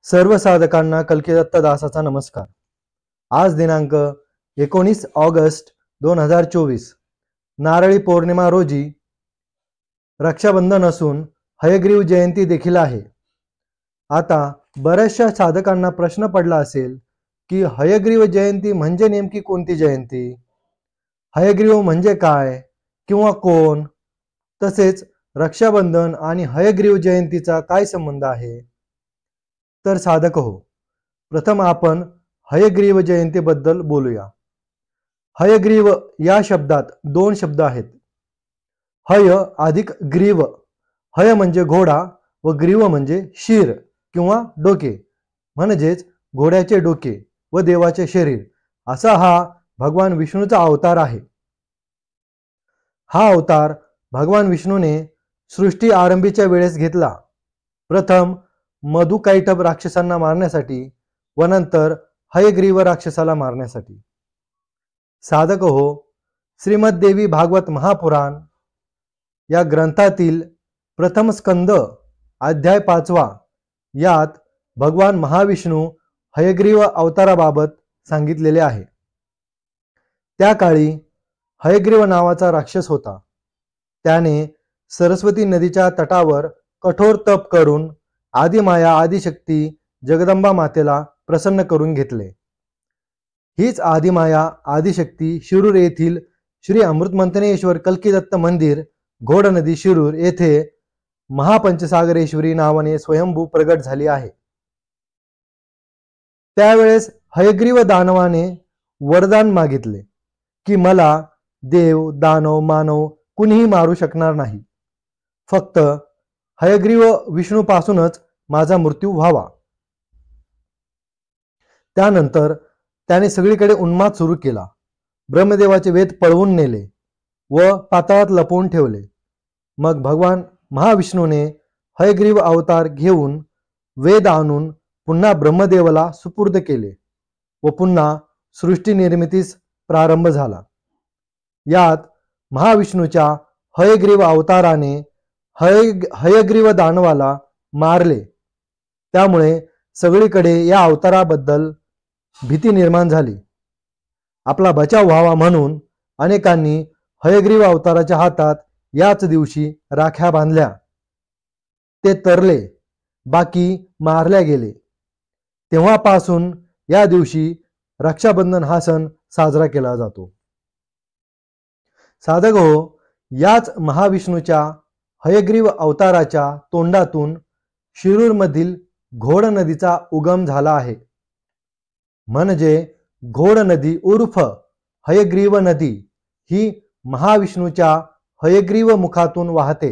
सर्व साधकांना कल्कीदत्त दासाचा नमस्कार। आज दिनांक 19 ऑगस्ट 2024 नारळी पौर्णिमा रोजी रक्षाबंधन असून हयग्रीव जयंती देखील आहे। आता बऱ्याचशा साधकांना प्रश्न पडला असेल की हयग्रीव जयंती म्हणजे नेमकी कोणती जयंती, हयग्रीव म्हणजे काय किंवा कोण, तसेच रक्षाबंधन आणि हयग्रीव जयंतीचा काय संबंध आहे। तर साधक हो, प्रथम आपण हयग्रीव जयंतीबद्दल बोलूया। हयग्रीव या शब्दात दोन शब्द आहेत, हय अधिक ग्रीव। हय म्हणजे घोडा व ग्रीव म्हणजे शीर किंवा डोके, म्हणजेच घोड्याचे डोके व देवाचे शरीर असा हा भगवान विष्णूचा अवतार आहे। हा अवतार भगवान विष्णूने सृष्टी आरंभीच्या वेळेस घेतला, प्रथम मधुकैटभ राक्षसांना मारण्यासाठी व नंतर हयग्रीव राक्षसाला मारण्यासाठी। साधक हो, श्रीमद्देवी भागवत महापुराण या ग्रंथातील प्रथम स्कंद अध्याय 5 यात भगवान महाविष्णू हयग्रीव अवताराबाबत सांगितलेले आहे। त्या काळी हयग्रीव नावाचा राक्षस होता। त्याने सरस्वती नदीच्या तटावर कठोर तप करून आदिमाया आदिशक्ती जगदंबा मातेला प्रसन्न करून घेतले। हीच आदिमाया आदिशक्ती शिरूर येथील श्री अमृतमंथनेश्वर कल्कीदत्त मंदिर घोड नदी शिरूर येथे महापंचसागरेश्वरी नावाने स्वयंभू प्रगट झाली आहे। त्यावेळेस हयग्रीव दानवाने वरदान मागितले की मला देव दानव मानव कुणीही मारू शकणार नाही, फक्त हयग्रीव विष्णूपासूनच माझा मृत्यू व्हावा। त्यानंतर त्याने सगळीकडे उन्माद सुरू केला, ब्रह्मदेवाचे वेद पळवून नेले व पाताळात लपवून ठेवले। मग भगवान महाविष्णूने हयग्रीव अवतार घेऊन वेद आणून पुन्हा ब्रह्मदेवाला सुपूर्द केले व पुन्हा सृष्टी निर्मितीस प्रारंभ झाला। यात महाविष्णूच्या हयग्रीव अवताराने हयग्रीव दानवाला मारले, त्यामुळे सगळीकडे या अवताराबद्दल भीती निर्माण झाली। आपला बचाव व्हावा म्हणून अनेकांनी हयग्रीव अवताराच्या हातात याच दिवशी राख्या बांधल्या। ते तरले, बाकी मारल्या गेले। तेव्हापासून या दिवशी रक्षाबंधन हा सण साजरा केला जातो। साधक हो, याच महाविष्णूच्या हयग्रीव अवताराच्या तोंडातून शिरूरमधील घोड नदीचा उगम झाला आहे। म्हणजे घोड नदी उर्फ हयग्रीव नदी ही महाविष्णूच्या हयग्रीव मुखातून वाहते।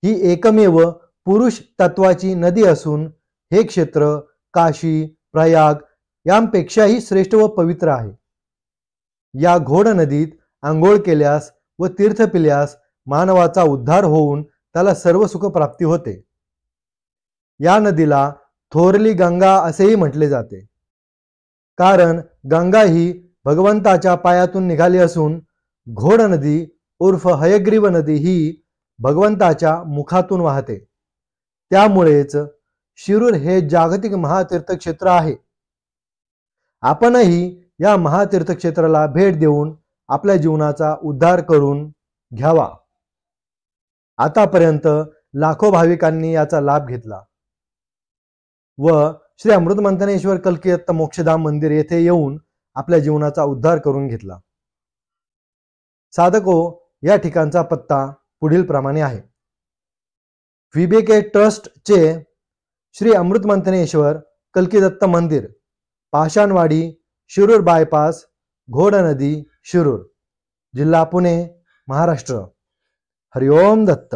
ही एकमेव पुरुष तत्वाची नदी असून हे क्षेत्र काशी प्रयाग यांपेक्षाही श्रेष्ठ व पवित्र आहे। या घोड नदीत आंघोळ केल्यास व तीर्थ पिल्यास मानवाचा उद्धार होऊन त्याला सर्व सुख प्राप्ती होते। या नदीला थोरली गंगा असेही म्हटले जाते, कारण गंगा ही भगवंताच्या पायातून निघाली असून घोड नदी उर्फ हयग्रीव नदी ही भगवंताच्या मुखातून वाहते। त्यामुळेच शिरूर हे जागतिक महातीर्थक्षेत्र आहे। आपणही या महातीर्थक्षेत्राला भेट देऊन आपल्या जीवनाचा उद्धार करून घ्यावा। आतापर्यंत लाखो भाविकांनी याचा लाभ घेतला व श्री अमृतमंथनेश्वर कल्कीदत्त मोक्षधाम मंदिर येथे येऊन आपल्या जीवनाचा उद्धार करून घेतला। साधको, या ठिकाणचा पत्ता पुढील प्रमाणे आहे। विबेके ट्रस्ट चे श्री अमृतमंथनेश्वर कल्कीदत्त मंदिर, पाषाणवाडी, शिरूर बायपास, घोड नदी शिरूर, जिल्हा पुणे, महाराष्ट्र। हरिओम दत्त।